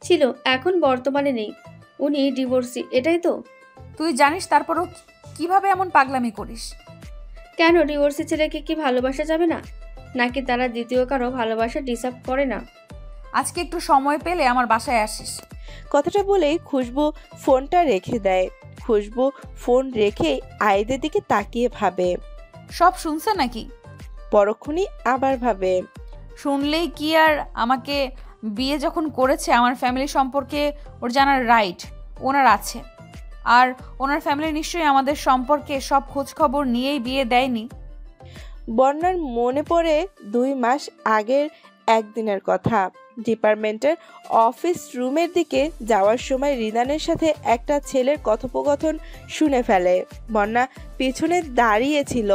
ছিল, এখন বর্তমানে নেই। উনি ডিভোর্সি, এটাই তো? তুই জানিস তারপরও কিভাবে এমন পাগলামি করিস? কেন, ডিভোর্সি ছেলেকে কি ভালোবাসা যাবে না? নাকি তারা দ্বিতীয় কারো ভালোবাসা ডিসার্ভ করে না? আজকে একটু সময় পেলে আমার বাসায় আসিস। কথাটা বলেই খুশবু ফোনটা রেখে দেয়। খুশবু ফোন রেখে আয়েদের দিকে তাকিয়ে ভাবে। সব শুনছে নাকি? পরক্ষণই আবার ভাবে, শুনলেই কি আর, আমাকে বিয়ে যখন করেছে আমার ফ্যামিলি সম্পর্কে ওর জানার রাইট ওনার আছে। আর ওনার ফ্যামিলি নিশ্চয়ই আমাদের সম্পর্কে সব খোঁজ খবর নিয়েই বিয়ে দেয়নি। বন্যার মনে পড়ে 2 মাস আগের একদিনের কথা। ডিপার্টমেন্টের অফিস রুমের দিকে যাওয়ার সময় রিদানের সাথে একটা ছেলের কথোপকথন শুনে ফেলে। বন্যা পিছনে দাঁড়িয়েছিল,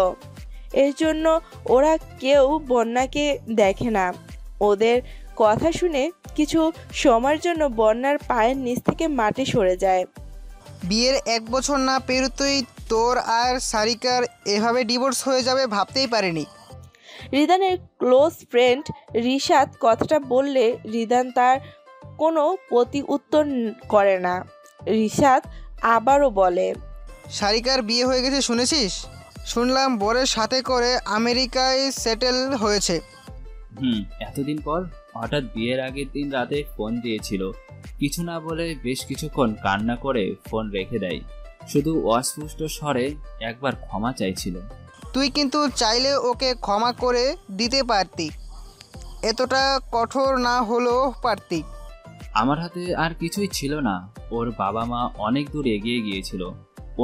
এর জন্য ওরা কেউ বন্যাকে দেখে না। ওদের কথা শুনে কিছু সময়ের জন্য বন্যার পায়ের নিচ থেকে মাটি সরে যায়। বিয়ের 1 বছর না পেরোতেই তোর আর সারিকার এভাবে ডিভোর্স হয়ে যাবে ভাবতেই পারিনি। রিদানের ক্লোজ ফ্রেন্ড রিশাদ কথাটা বললে রিদান তার কোনো প্রতি উত্তর করে না। রিশাদ আবারও বলে, সারিকার বিয়ে হয়ে গেছে শুনেছিস? শুনলাম বরের সাথে করে আমেরিকায় সেটেল হয়েছে। এতদিন পর হঠাৎ বিয়ের আগের দিন রাতে ফোন দিয়েছিল। কিছু না বলে বেশ কিছুক্ষণ কান্না করে ফোন রেখে দেয়। শুধু অস্পষ্ট স্বরে একবার ক্ষমা চাইছিল। তুই কিন্তু চাইলে ওকে ক্ষমা করে দিতে পারতি, এতটা কঠোর না হলেও পারতি। আমার হাতে আর কিছুই ছিল না। ওর বাবা মা অনেক দূর এগিয়ে গিয়েছিল।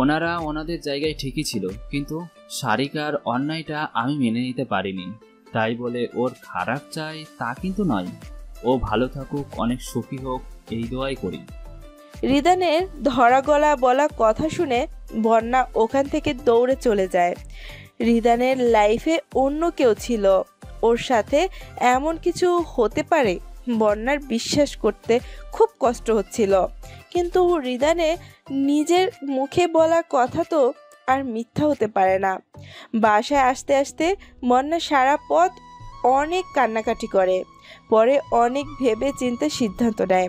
ওনারা ওনাদের জায়গায় ঠিকই ছিল, কিন্তু সারিকার অন্যায়টা আমি মেনে নিতে পারিনি। তাই বলে ওর খারাপ চাই তা কিন্তু নয়। ও ভালো থাকুক, অনেক সুখী হোক, এই দোয়াই করি। রিদানের ধরা গলা বলা কথা শুনে বন্যা ওখান থেকে দৌড়ে চলে যায়। রিদানের লাইফে অন্য কেউ ছিল, ওর সাথে এমন কিছু হতে পারে বন্যার বিশ্বাস করতে খুব কষ্ট হচ্ছিল। কিন্তু রিদানে নিজের মুখে বলা কথা তো আর মিথ্যা হতে পারে না। বাসায় আসতে আসতে বন্যা সারা পথ অনেক কান্নাকাটি করে। পরে অনেক ভেবে চিন্তে সিদ্ধান্ত নেয়,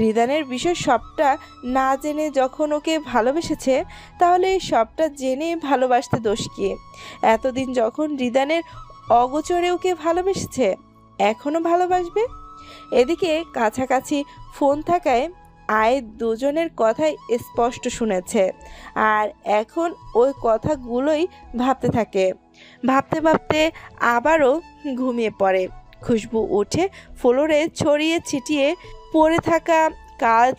রিদানের বিষয় সবটা না জেনে যখন ওকে ভালোবেসেছে, তাহলে এই সবটা জেনে ভালোবাসতে দোষ কি? এতদিন যখন রিদানের অগোচরে ওকে ভালোবেসেছে, এখনও ভালোবাসবে? এদিকে কাছাকাছি ফোন থাকায় আয় দুজনের কথাই স্পষ্ট শুনেছে, আর এখন ওই কথাগুলোই ভাবতে থাকে। ভাবতে ভাবতে আবারও ঘুমিয়ে পড়ে। খুশবু উঠে ফ্লোরে ছড়িয়ে ছিটিয়ে পড়ে থাকা কাজ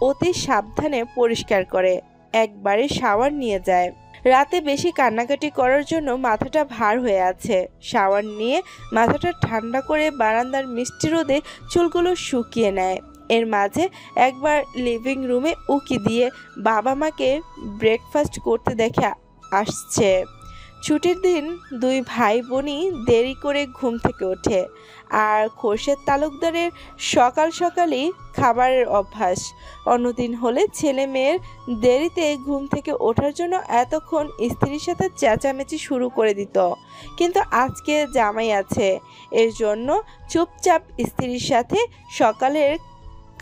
অতি সাবধানে পরিষ্কার করে একবারে শাওয়ার নিয়ে যায়। রাতে বেশি কান্নাকাটি করার জন্য মাথাটা ভার হয়ে আছে। শাওয়ার নিয়ে মাথাটা ঠান্ডা করে বারান্দার মিষ্টি রোদে চুলগুলো শুকিয়ে নেয়। এর মাঝে একবার লিভিং রুমে উকি দিয়ে বাবা মাকে ব্রেকফাস্ট করতে দেখে আসছে। ছুটির দিন 2 ভাই বোনই দেরি করে ঘুম থেকে ওঠে, আর খোরশেদ তালুকদারের সকাল সকালই খাবারের অভ্যাস। অন্যদিন হলে ছেলে মেয়ের দেরিতে ঘুম থেকে ওঠার জন্য এতক্ষণ স্ত্রীর সাথে চেঁচামেচি শুরু করে দিত, কিন্তু আজকে জামাই আছে, এর জন্য চুপচাপ স্ত্রীর সাথে সকালের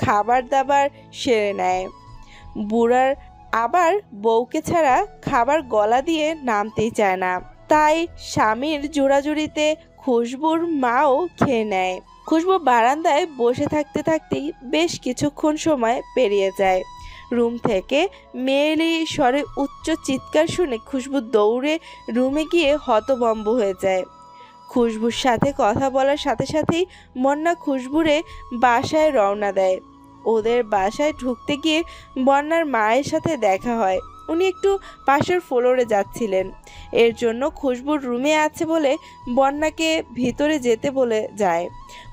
খাবার দাবার সেরে নেয়। বুড়ার আবার বউকে ছাড়া খাবার গলা দিয়ে নামতেই চায় না, তাই স্বামীর জোড়াজুড়িতে খুশবুর মাও খেয়ে নেয়। খুশবু বারান্দায় বসে থাকতে থাকতেই বেশ কিছুক্ষণ সময় পেরিয়ে যায়। রুম থেকে মেয়েলি স্বরে উচ্চ চিৎকার শুনে খুশবু দৌড়ে রুমে গিয়ে হতভম্ব হয়ে যায়। খুশবুর সাথে কথা বলার সাথে সাথেই মন্না খুশবুরে বাসায় রওনা দেয়। ওদের বাসায় ঢুকতে গিয়ে বন্যার মায়ের সাথে দেখা হয়। উনি একটু পাশের ফ্লোরে যাচ্ছিলেন, এর জন্য খুশবুর রুমে আছে বলে বন্যাকে ভিতরে যেতে বলে যায়।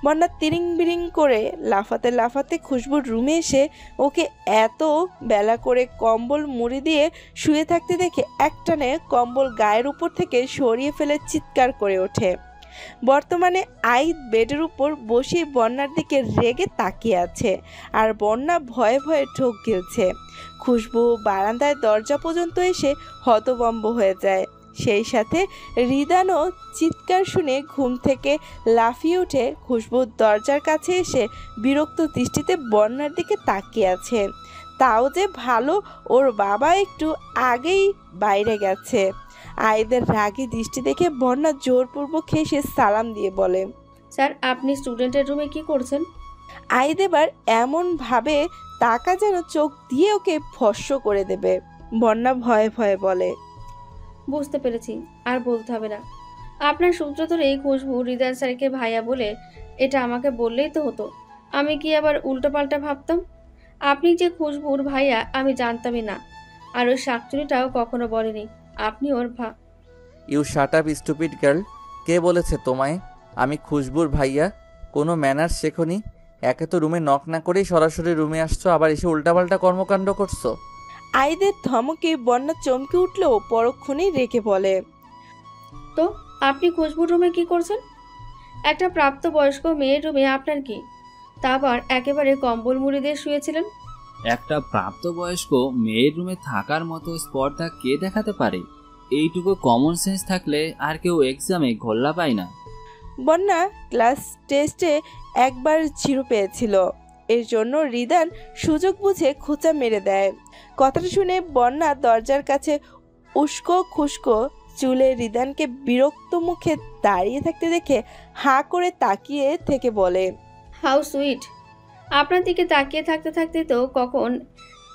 বন্যা তিরিং বিরিং করে লাফাতে লাফাতে খুশবুর রুমে এসে ওকে এত বেলা করে কম্বল মুড়ি দিয়ে শুয়ে থাকতে দেখে একটানে কম্বল গায়ের উপর থেকে সরিয়ে ফেলে চিৎকার করে ওঠে। বর্তমানে আইদ বেডের উপর বসিয়ে বন্যার দিকে রেগে তাকিয়ে আছে, আর বন্যা ভয়ে ভয়ে ঢোক গিলছে। খুশবু বারান্দায় দরজা পর্যন্ত এসে হতভম্ব হয়ে যায়। সেই সাথে রিদানও চিৎকার শুনে ঘুম থেকে লাফিয়ে উঠে খুশবুর দরজার কাছে এসে বিরক্ত দৃষ্টিতে বন্যার দিকে তাকিয়ে আছে। তাও যে ভালো ওর বাবা একটু আগেই বাইরে গেছে। আয়েদের রাগী দৃষ্টি দেখে বন্যা জোরপূর্বক হেসে সালাম দিয়ে বলে, স্যার আপনি স্টুডেন্টের রুমে কি করছেন? আয়েদ এবার এমনভাবে তাকা যেন চোখ দিয়ে ওকে ভস্ম করে দেবে। বন্যা ভয়ে ভয়ে বলে, বুঝতে পেরেছি, আর বলতে হবে না। আপনার সূত্র ধরে এই খুশবু হৃদয় স্যারকে ভাইয়া বলে এটা আমাকে বললেই তো হতো। আমি কি আবার উল্টোপাল্টা ভাবতাম? আপনি যে খুশবুর ভাইয়া আমি জানতামই না, আর ওই শাকচুরিটাও কখনো বলেনি আপনি ওর you shut up stupid girl. কে বলেছে তোমায় আমি খুশবুর ভাইয়া? কোনো ম্যানার্স শেখনি? একে তো রুমে নক না করেই সরাসরি রুমে আসছো, আবার এসে উল্টাপাল্টা কর্মকাণ্ড করছো। আয়েদের ধমকে বন্যা চমকে উঠলেও পরক্ষণেই রেখে বলে, তো আপনি খুশবুর রুমে কি করছেন? একটা প্রাপ্তবয়স্ক মেয়ের রুমে আপনার কি? তা আবার একেবারে কম্বল মুড়ি দিয়ে শুয়েছিলেন। একটা প্রাপ্তবয়স্ক মেয়ের রুমে থাকার মতো স্পর্ধা কে দেখাতে পারে? এইটুকু কমন সেন্স থাকলে আর কেউ এক্সামে গোল্লা পায় না। বন্যা ক্লাস টেস্টে একবার 0 পেয়েছিল, এর জন্য রিদান সুযোগ বুঝে খোঁচা মেরে দেয়। কথাটা শুনে বন্যা দরজার কাছে উস্কো খুস্কো চুলে রিদানকে বিরক্ত মুখে দাঁড়িয়ে থাকতে দেখে হাঁ করে তাকিয়ে থেকে বলে, হাউ সুইট। আপনার দিকে তাকিয়ে থাকতে থাকতে তো কখন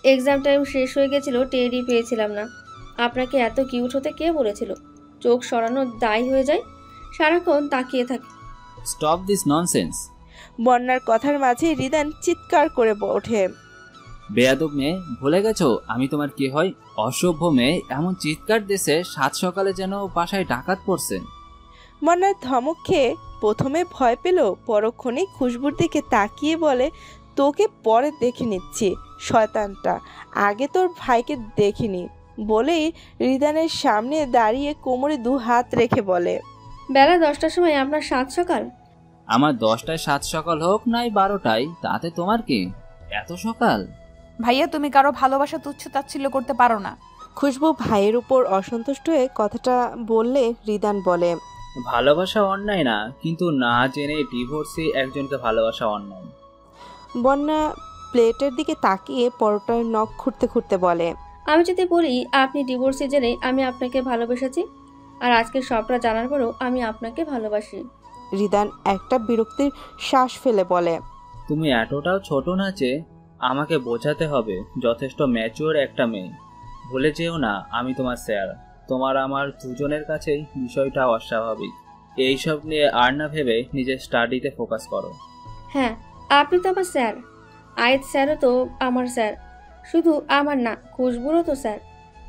এক্সাম টাইম শেষ হয়ে গেছিল টেরই পেয়েছিলাম না। আপনাকে এত কিউট হতে কে বলেছিল? চোখ সরানো দায় হয়ে যায়, সারাক্ষণ তাকিয়ে থাকে। Stop this nonsense. বন্যার কথার মাঝে রিদান চিৎকার করে ওঠে, বেয়াদব মেয়ে, ভুলে গেছো আমি তোমার কি হয়? অসভ্য মেয়ে, এমন চিৎকার দেশে সাত সকালে যেন বাসায় ডাকাত পড়ছে। বন্যার ধমক খেয়ে প্রথমে ভয় পেল, পরক্ষণেই খুশবুর দিকে তাকিয়ে বলে, তোকে পরে দেখে নিচ্ছি শয়তানটা, আগে তোর ভাইকে দেখিনি বলেই রিদানের সামনে দাঁড়িয়ে কোমরে 2 হাত রেখে বলে, বেলা 10টার সময় আপনার 7 সকাল? আমার 10টায় সাত সকাল হোক নাই 12টায়, তাতে তোমার কি? এত সকাল? ভাইয়া তুমি কারো ভালোবাসা তুচ্ছ তাচ্ছিল্য করতে পারো না। খুশবু ভাইয়ের উপর অসন্তুষ্ট হয়ে কথাটা বললে রিদান বলে, ভালোবাসা অন্যায় না, কিন্তু না জেনে ডিভোর্সে একজনকে ভালোবাসা অন্যায়। বন্যা প্লেটের দিকে তাকিয়ে পরোটার নখ খুঁড়তে খুঁড়তে বলে, আমি যদি বলি আপনি ডিভোর্সে জেনে আমি আপনাকে ভালোবেসেছি, আর আজকে সবটা জানার পরেও আমি আপনাকে ভালোবাসি। রিদান একটা বিরক্তির শ্বাস ফেলে বলে, তুমি এতটাও ছোট না যে আমাকে বোঝাতে হবে, যথেষ্ট ম্যাচিওর একটা মেয়ে। ভুলে যেও না আমি তোমার স্যার। তোমার আমার দুজনের কাছেই বিষয়টা অস্বাভাবিক। এইসব নিয়ে আর না ভেবে নিজের স্টাডিতে ফোকাস করো। হ্যাঁ, আপনি তো আমার স্যার। আয়েদ স্যারও তো আমার স্যার, শুধু আমার না, খুশবুরও তো স্যার।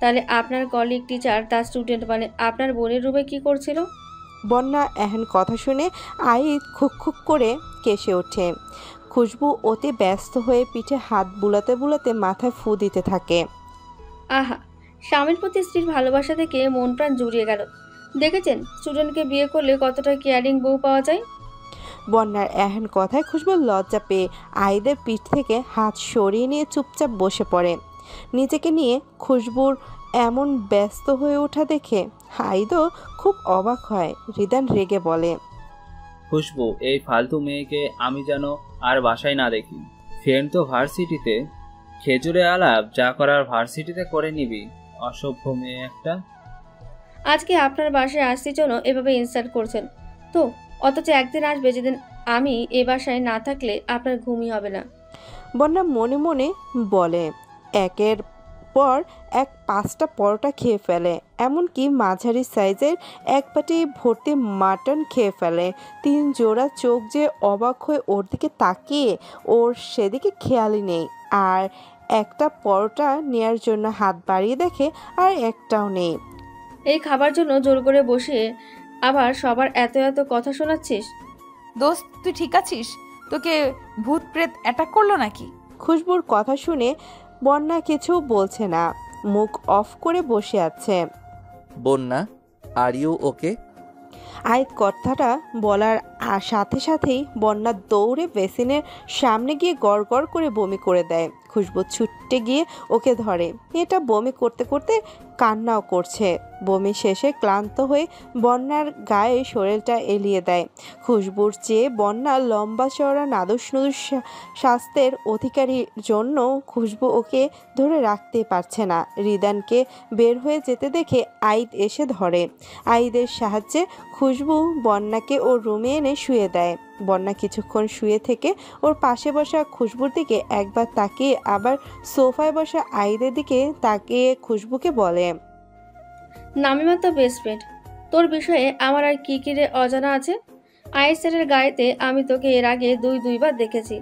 তাহলে আপনার কলিগ টিচার তার স্টুডেন্ট মানে আপনার বোনের রুমে কি করছিল? বন্যা এহেন কথা শুনে আইদ খুক খুক করে কেসে ওঠে। খুশবু অতি ব্যস্ত হয়ে পিঠে হাত বুলাতে বুলাতে মাথায় ফু দিতে থাকে। আহা, স্বামীর প্রতি স্ত্রীর ভালোবাসা থেকে মন প্রাণ জুড়িয়ে গেল। দেখেছেন স্টুডেন্টকে বিয়ে করলে কতটা কেয়ারিং বউ পাওয়া যায়। বন্যার এহেন কথায় খুশবু লজ্জা পেয়ে আইদের পিঠ থেকে হাত সরিয়ে নিয়ে চুপচাপ বসে পড়ে। নিজেকে নিয়ে খুশবুর এমন ব্যস্ত হয়ে ওঠা দেখে আইদও খুব অবাক হয়। রিদান রেগে বলে, খুশবু, এই ফালতু মেয়েকে আমি যেন আর বাসায় না দেখি। ফ্রেন্ড তো ভার্সিটিতে, খেজুরে আলাপ যা করার ভার্সিটিতে করে নিবি। অসভ্য মেয়ে একটা। আজকে আপনার বাসায় আসতে জন্য এভাবে ইনসাল্ট করছেন তো, অথচ একদিন আসবে যেদিন আমি এ বাসায় না থাকলে আপনার ঘুমই হবে না। বন্যা মনে মনে বলে, একের পর এক 5টা পরোটা খেয়ে ফেলে, এমনকি মাঝারি সাইজের এক বাটি ভর্তি মাটন খেয়ে ফেলে। 3 জোড়া চোখ যে অবাক হয়ে ওর দিকে তাকিয়ে ওর সেদিকে খেয়ালই নেই। আর একটা পরোটা নেয়ার জন্য হাত বাড়িয়ে দেখে আর একটাও নেই। এই খাবার জন্য জোর করে বসিয়ে আবার সবার এত এত কথা শোনাচ্ছিস। দোস্ত তুই ঠিক আছিস? তোকে ভূত প্রেত অ্যাটাক করলো নাকি? খুশবুর কথা শুনে বন্যা কিছু বলছে না, মুখ অফ করে বসে আছে। বন্যা, আর ইউ ওকে? আইদ কথাটা বলার আর সাথে সাথেই বন্যা দৌড়ে বেসিনের সামনে গিয়ে গড় গড় করে বমি করে দেয়। খুশবু ছুটে গিয়ে ওকে ধরে। এটা বমি করতে করতে কান্নাও করছে। বমি শেষে ক্লান্ত হয়ে বন্যার গায়ে শরীরটা এলিয়ে দেয়। খুশবুর চেয়ে বন্যা লম্বা চওড়া নাদুস নুদুস স্বাস্থ্যের অধিকারীর জন্য খুশবু ওকে ধরে রাখতে পারছে না। রিদানকে বের হয়ে যেতে দেখে আইদ এসে ধরে। আইদের সাহায্যে খুশবু বন্যাকে ওর রুমে এনে শুয়ে দেয়। বন্যা কিছুক্ষণ শুয়ে থেকে ওর পাশে বসা খুশবুর দিকে একবার তাকিয়ে আবার সোফায় বসা আইদের দিকে তাকিয়ে খুশবুকে বলে, নামিমা তো বেস্ট ফ্রেন্ড, তোর বিষয়ে আমার আর কি কি রে অজানা আছে? আয়েশ স্যারের গাড়িতে আমি তোকে এর আগে দুইবার দেখেছি।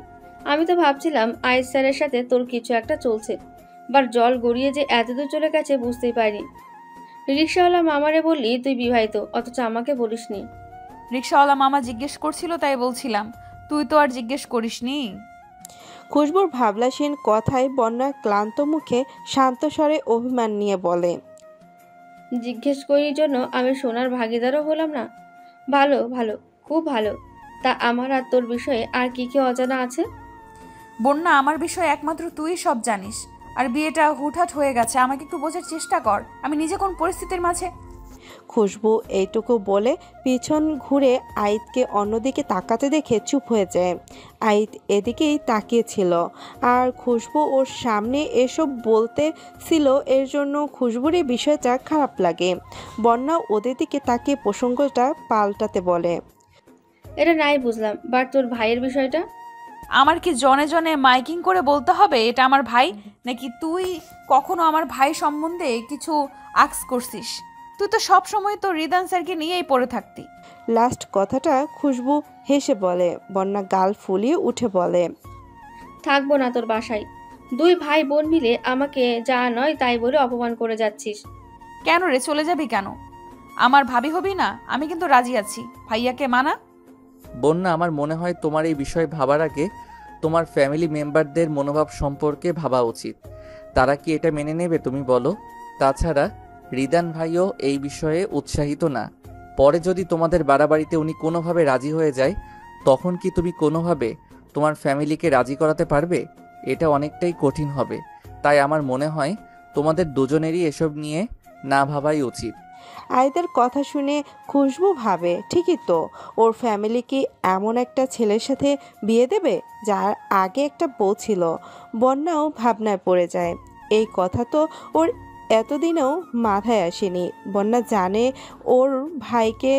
আমি তো ভাবছিলাম আয়েশ স্যারের সাথে তোর কিছু একটা চলছে, বাট জল গড়িয়ে যে এতদূর চলে গেছে বুঝতেই পারিনি। রিক্সাওয়ালা মামারে বললি তুই বিবাহিত, অথচ আমাকে বলিসনি। রিক্সাওয়ালা মামা জিজ্ঞেস করছিল তাই বলছিলাম, তুই তো আর জিজ্ঞেস করিসনি। খুশবুর ভাবলাসীন কথায় বন্যা ক্লান্ত মুখে শান্ত স্বরে অভিমান নিয়ে বলে, জিজ্ঞেস করির জন্য আমি সোনার ভাগিদারও হলাম না। ভালো ভালো, খুব ভালো। তা আমার আর তোর বিষয়ে আর কি কি অজানা আছে? বন্যা, আমার বিষয়ে একমাত্র তুই সব জানিস। আর বিয়েটা হুটহাট হয়ে গেছে, আমাকে একটু বোঝার চেষ্টা কর আমি নিজে কোন পরিস্থিতির মাঝে। খুশবু এইটুকু বলে পিছন ঘুরে আইদকে অন্যদিকে তাকাতে দেখে চুপ হয়ে যায়। আইদ এদিকেই তাকিয়েছিল আর খুশবু ওর সামনে এসব বলতে ছিল, এর জন্য খুশবুর এই বিষয়টা খারাপ লাগে। বন্যা ওদের দিকে তাকিয়ে প্রসঙ্গটা পাল্টাতে বলে, এটা নাই বুঝলাম, বাট তোর ভাইয়ের বিষয়টা? আমার কি জনে জনে মাইকিং করে বলতে হবে এটা আমার ভাই? নাকি তুই কখনো আমার ভাই সম্বন্ধে কিছু আক্স করছিস? তুই তো সব সময় তো রিদান স্যারকে নিয়েই পড়ে থাকতি। লাস্ট কথাটা খুশবু হেসে বলে। বন্যা গাল ফুলিয়ে উঠে বলে, থাকবো না তোর বাসায়। দুই ভাই বোন মিলে আমাকে যা নয় তাই বলে অপমান করে যাচ্ছিস। কেন রে, চলে যাবি কেন? আমার ভাবি হবি না? আমি কিন্তু রাজি আছি, ভাইয়াকে মানা। বন্যা, আমার মনে হয় তোমার এই বিষয় ভাবার আগে তোমার ফ্যামিলি মেম্বারদের মনোভাব সম্পর্কে ভাবা উচিত। তারা কি এটা মেনে নেবে তুমি বলো? তাছাড়া রিদান ভাইও এই বিষয়ে উৎসাহিত না। পরে যদি তোমাদের বাড়াবাড়িতে উনি কোনোভাবে রাজি হয়ে যায়, তখন কি তুমি কোনোভাবে তোমার ফ্যামিলিকে রাজি করাতে পারবে? এটা অনেকটাই কঠিন হবে। তাই আমার মনে হয় তোমাদের দুজনেরই এসব নিয়ে না ভাবাই উচিত। আইদের কথা শুনে খুশবু ভাবে, ঠিকই তো, ওর ফ্যামিলি কি এমন একটা ছেলের সাথে বিয়ে দেবে যার আগে একটা বউ ছিল? বন্যাও ভাবনায় পড়ে যায়। এই কথা তো ওর এতদিনেও মাথায় আসেনি। বন্যা জানে ওর ভাইকে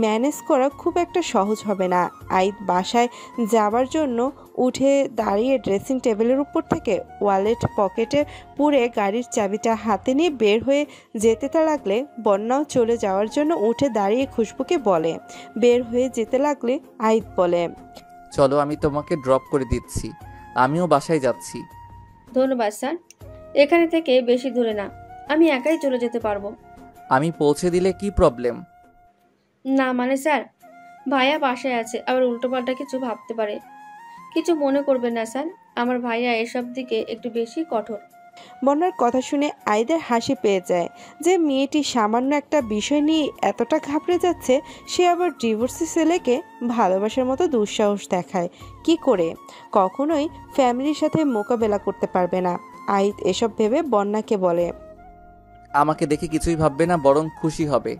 ম্যানেজ করা খুব একটা সহজ হবে না। আইদ বাসায় যাবার জন্য উঠে দাঁড়িয়ে ড্রেসিং টেবিলের উপর থেকে ওয়ালেট পকেটে পুরে গাড়ির চাবিটা হাতে নিয়ে বের হয়ে যেতে লাগলে বন্যাও চলে যাওয়ার জন্য উঠে দাঁড়িয়ে খুশবুকে বলে। বের হয়ে যেতে লাগলে আইদ বলে, চলো, আমি তোমাকে ড্রপ করে দিচ্ছি, আমিও বাসায় যাচ্ছি। ধন্যবাদ স্যার, এখানে থেকে বেশি দূরে না, আমি একাই চলে যেতে পারবো। আমি পৌঁছে দিলে কি প্রবলেম? না মানে স্যার, ভাইয়া বাসায় আছে, আবার উল্টোপাল্টা কিছু ভাবতে পারে। কিছু মনে করবেন না স্যার, আমার ভাইয়া এসব দিকে একটু বেশি কঠোর। বন্যার কথা শুনে আইদের হাসি পেয়ে যায় যে মেয়েটি সামান্য একটা বিষয় নিয়ে এতটা ঘাবড়ে যাচ্ছে। সে আবার ডিভোর্সি ছেলেকে ভালোবাসার মতো দুঃসাহস দেখায় কি করে? কখনোই ফ্যামিলির সাথে মোকাবেলা করতে পারবে না। আইদ এসব ভেবে বন্যাকে বলে, আমাকে দেখে কিছুই ভাববে না, বরং খুশি হবে।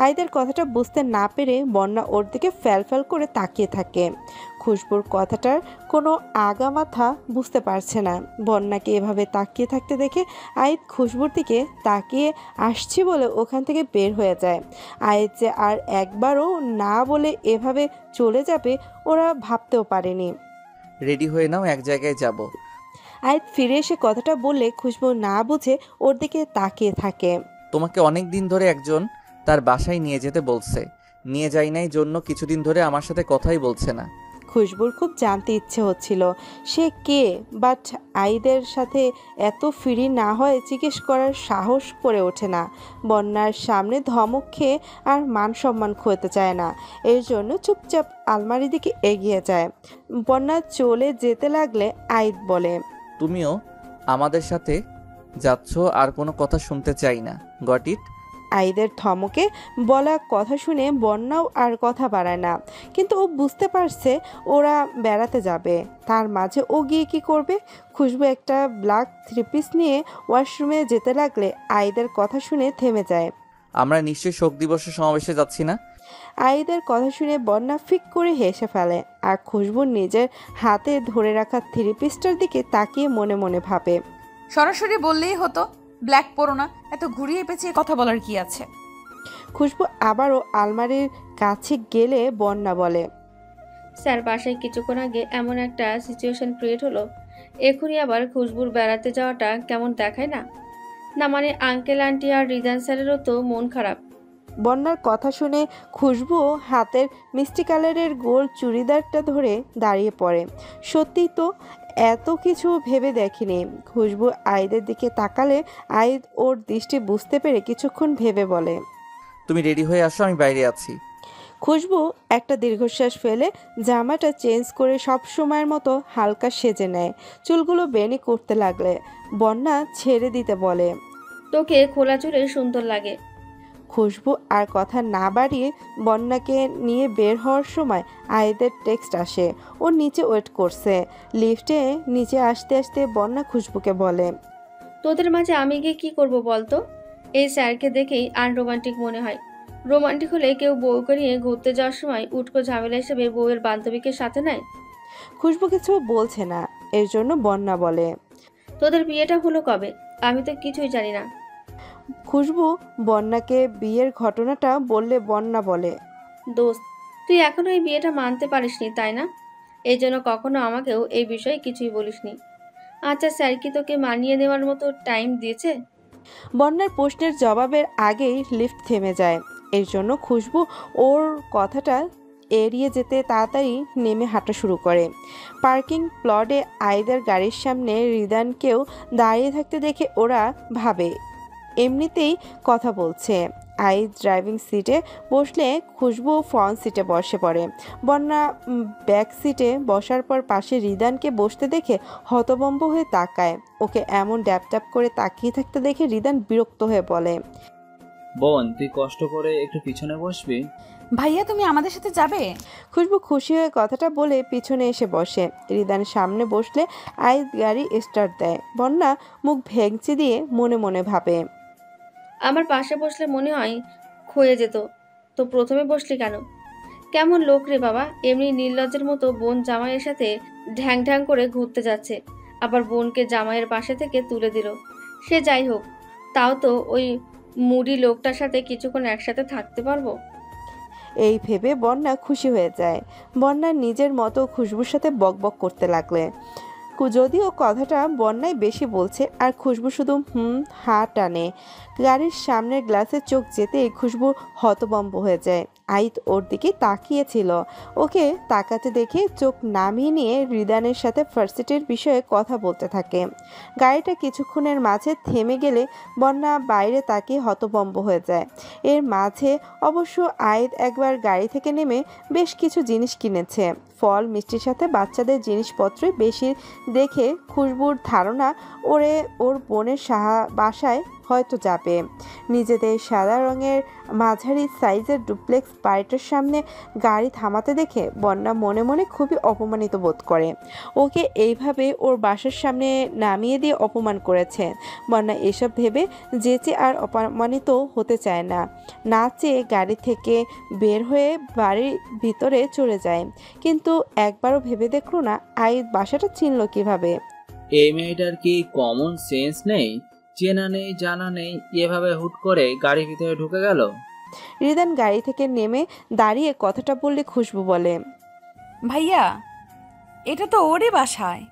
আইদের কথাটা বুঝতে না পেরে বন্যা ওর দিকে ফ্যালফ্যাল করে তাকিয়ে থাকে। খুশবুর কথাটার কোনো আগা মাথা বুঝতে পারছে না। বন্যাকে এভাবে তাকিয়ে থাকতে দেখে আইদ খুশবুর দিকে তাকিয়ে আসছি বলে ওখান থেকে বের হয়ে যায়। আইদ যে আর একবারও না বলে এভাবে চলে যাবে ওরা ভাবতেও পারেনি। রেডি হয়ে নাও, এক জায়গায় যাব। আইদ ফিরে এসে কথাটা বললে খুশবু না বুঝে ওর দিকে তাকিয়ে থাকে। তোমাকে অনেক দিন ধরে একজন তার বাসায় নিয়ে যেতে বলছে, নিয়ে যাই নাই জন্য কিছুদিন ধরে আমার সাথে কথাই বলছে না। খুশবুর খুব জানতে ইচ্ছে হচ্ছিল সে কে, বাট আইদের সাথে এত ফ্রি না হয় জিজ্ঞেস করার সাহস করে ওঠে না। বন্যার সামনে ধমক খেয়ে আর মান সম্মান খোয়াতে চায় না, এর জন্য চুপচাপ আলমারির দিকে এগিয়ে যায়। বন্যা চলে যেতে লাগলে আইদ বলে, তুমিও আমাদের সাথে যাচ্ছ, আর কোনো কথা শুনতে চাই না, গট ইট? আইদের ধমকে বলা কথা শুনে বন্যাও আর কথা বাড়ায় না, কিন্তু ও বুঝতে পারছে ওরা বেড়াতে যাবে, তার মাঝে ও গিয়ে কি করবে। খুশবু একটা ব্ল্যাক থ্রি পিস নিয়ে ওয়াশরুমে যেতে লাগলে আইদের কথা শুনে থেমে যায়। আমরা নিশ্চয়ই শোক দিবসের সমাবেশে যাচ্ছি না? আইদের কথা শুনে বন্যা ফিক করে হেসে ফেলে আর খুশবু নিজের হাতে ধরে রাখা থ্রি পিসটার দিকে তাকিয়ে মনে মনে ভাবে, সরাসরি বললেই হতো ব্ল্যাক পরো না, এত ঘুরিয়ে পেঁচিয়ে কথা বলার কি আছে। খুশবু আবারও আলমারির কাছে গেলে বন্যা বলে, স্যার বাসায় কিছুক্ষণ আগে এমন একটা সিচুয়েশন ক্রিয়েট হলো, এখনই আবার খুশবুর বেড়াতে যাওয়াটা কেমন দেখায় না? না মানে আঙ্কেল আন্টি আর রিদান স্যারেরও তো মন খারাপ। বন্যার কথা শুনে খুশবু হাতের মিষ্টি কালারের গোল চুড়িদারটা ধরে দাঁড়িয়ে পড়ে। সত্যিই তো এত কিছু ভেবে দেখিনি। খুশবু আইদের দিকে তাকালে আইদ ওর দৃষ্টি বুঝতে পেরে কিছুক্ষণ ভেবে বলে, তুমি রেডি হয়ে আসো, আমি বাইরে আছি। খুশবু একটা দীর্ঘশ্বাস ফেলে জামাটা চেঞ্জ করে সব সময়ের মতো হালকা সেজে নেয়। চুলগুলো বেনি করতে লাগলে বন্যা ছেড়ে দিতে বলে। তোকে খোলা চুলে সুন্দর লাগে। খুশবু আর কথা না বাড়িয়ে বন্যাকে নিয়ে বের হওয়ার সময় আয়েদের টেক্সট আসে। ও নিচে ওয়েট করছে। লিফটে নিচে আসতে আসতে বন্যা খুশবুকে বলে, তোদের মাঝে আমি গিয়ে কি করব বলতো? এই স্যারকে দেখেই আনরোমান্টিক মনে হয়। রোমান্টিক হলে কেউ বউকে নিয়ে ঘুরতে যাওয়ার সময় উটকো ঝামেলা হিসেবে বউয়ের বান্ধবীকে সাথে নেয়। খুশবু কিছু বলছে না, এর জন্য বন্যা বলে, তোদের বিয়েটা হলো কবে? আমি তো কিছুই জানি না। খুশবু বন্যাকে বিয়ের ঘটনাটা বললে বন্যা বলে, দোস্ত, তুই এখনো এই বিয়েটা মানতে পারিসনি তাই না? এই জন্য কখনো আমাকেও এই বিষয়ে কিছুই বলিসনি। আচ্ছা, স্যার কি তোকে মানিয়ে নেওয়ার মতো টাইম দিয়েছে? বন্যার প্রশ্নের জবাবের আগেই লিফট থেমে যায়। এর জন্য খুশবু ওর কথাটা এড়িয়ে যেতে তাড়াতাড়ি নেমে হাঁটা শুরু করে। পার্কিং প্লটে আইদের গাড়ির সামনে রিদানকেও দাঁড়িয়ে থাকতে দেখে ওরা ভাবে এমনিতেই কথা বলছে। আইদ ড্রাইভিং সিটে বসলে খুশবু ফ্রন্ট সিটে বসে পড়ে। বন্যা ব্যাক সিটে বসার পর পাশে রিদানকে বসতে দেখে হতভম্ব হয়ে তাকায়। ওকে এমন ড্যাপ করে তাকিয়ে থাকতে দেখে রিদান বিরক্ত হয়ে বলে, বোন, তুই কষ্ট করে একটু পিছনে বসবি? ভাইয়া তুমি আমাদের সাথে যাবে? খুশবু খুশি হয়ে কথাটা বলে পিছনে এসে বসে। রিদান সামনে বসলে আইদ গাড়ি স্টার্ট দেয়। বন্যা মুখ ভেঙচি দিয়ে মনে মনে ভাবে, আমার পাশে বসলে মনে হয় ক্ষয়ে যেত। তো প্রথমে বসলি কেন? কেমন লোক রে বাবা, এমনি নির্লজ্জের মতো বোন জামাইয়ের সাথে ঢ্যাং ঢ্যাং করে ঘুরতে যাচ্ছে, আবার বোনকে জামাইয়ের পাশে থেকে তুলে দিল। সে যাই হোক, তাও তো ওই মুডি লোকটার সাথে কিছুক্ষণ একসাথে থাকতে পারবো। এই ভেবে বন্যা খুশি হয়ে যায়। বন্যা নিজের মতো খুশবুর সাথে বকবক করতে লাগলে। যদিও কথাটা বন্যায় বেশি বলছে আর খুশবু শুধু হা টানে। গাড়ির সামনের গ্লাসে চোখ যেতেই খুশবু হতভম্ব হয়ে যায়। আইত ওর দিকে তাকিয়েছিল। ওকে তাকাতে দেখে চোখ নামিয়ে নিয়ে রিদানের সাথে ভার্সিটির বিষয়ে কথা বলতে থাকে। গাড়িটা কিছুক্ষণের মাঝে থেমে গেলে বন্যা বাইরে তাকিয়ে হতভম্ব হয়ে যায়। এর মাঝে অবশ্য আইত একবার গাড়ি থেকে নেমে বেশ কিছু জিনিস কিনেছে। ফল মিষ্টির সাথে বাচ্চাদের জিনিসপত্রই বেশি দেখে খুশবুর ধারণা ওর বোনের বাসায় হয়তো যাবে। নিজেদের সাদা রঙের মাঝারি সাইজের ডুপ্লেক্স বাড়িটার সামনে গাড়ি থামাতে দেখে বন্যা মনে মনে খুবই অপমানিত বোধ করে। ওকে এইভাবে ওর বাসার সামনে নামিয়ে দিয়ে অপমান করেছে। বন্যা এসব ভেবে যেচে আর অপমানিত হতে চায় না। না চেয়ে গাড়ি থেকে বের হয়ে বাড়ির ভিতরে চলে যায়। কিন্তু একবারও ভেবে দেখলো না আইদ বাসাটা চিনল কিভাবে। এই মেয়েটার কি কমন সেন্স নেই? চেনা নেই, জানা নেই, এভাবে হুট করে গাড়ির ভিতরে ঢুকে গেল। রিদান গাড়ি থেকে নেমে দাঁড়িয়ে কথাটা বললে খুশবু বলে, ভাইয়া এটা তো ওরই বাসায়।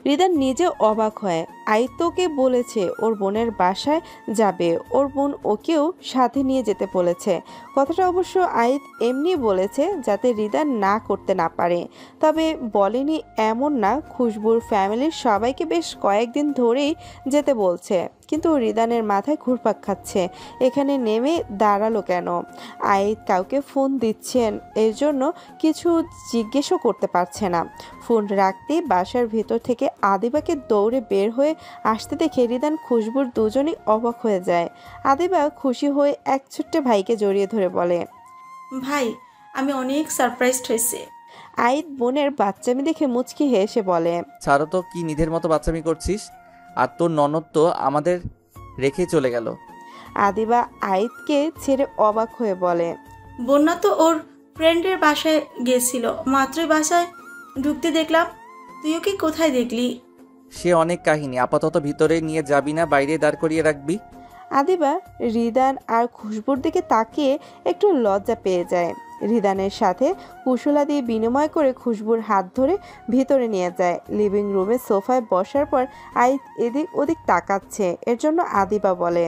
রিদান নিজে অবাক হয়। আইতোকে বলেছে ওর বোনের বাসায় যাবে, ওর বোন ওকেও সাথে নিয়ে যেতে বলেছে। কথাটা অবশ্য আইত এমনি বলেছে যাতে রিদান না করতে না পারে। তবে বলেনি এমন না, খুশবুর ফ্যামিলির সবাইকে বেশ কয়েকদিন ধরেই যেতে বলছে। কিন্তু রিদানের মাথায় ঘুরপাক খাচ্ছে এখানে নেমে দাঁড়ালো কেন। আইদ কাউকে ফোন দিচ্ছেন, এর জন্য কিছু জিজ্ঞেসও করতে পারছে না। ফোন রাখতেই বাসার ভেতর থেকে আদিবাকে দৌড়ে বের হয়ে আসতে দেখে রিদান খুশবুর দুজনেই অবাক হয়ে যায়। আদিবা খুশি হয়ে এক ছোট্ট ভাইকে জড়িয়ে ধরে বলে, ভাই আমি অনেক সারপ্রাইজড হয়েছে। আইদ বোনের বাচ্চামি দেখে মুচকি হেসে বলে, ছাড়ো তো, কি নিধের মতো বাচ্চামি করছিস? আর তোর ননদ তো আমাদের রেখেই চলে গেল। আদিবা আইদকে ছেড়ে অবাক হয়ে বলে, বন্যা তো ওর ফ্রেন্ডের বাসায় গেছিল, মাত্রই বাসায় ঢুকতে দেখলাম। তুইও কি কোথায় দেখলি? সে অনেক কাহিনী, আপাতত ভিতরে নিয়ে যাবি না, বাইরে দাঁড় করিয়ে রাখবি। আদিবা রিদান আর খুশবুর দিকে তাকিয়ে একটু লজ্জা পেয়ে যায়। রিদানের সাথে কুশলাদি বিনিময় করে খুশবুর হাত ধরে ভিতরে নিয়ে যায়। লিভিং রুমে সোফায় বসার পর আইদ এদিক ওদিক তাকাচ্ছে, এর জন্য আদিবা বলে,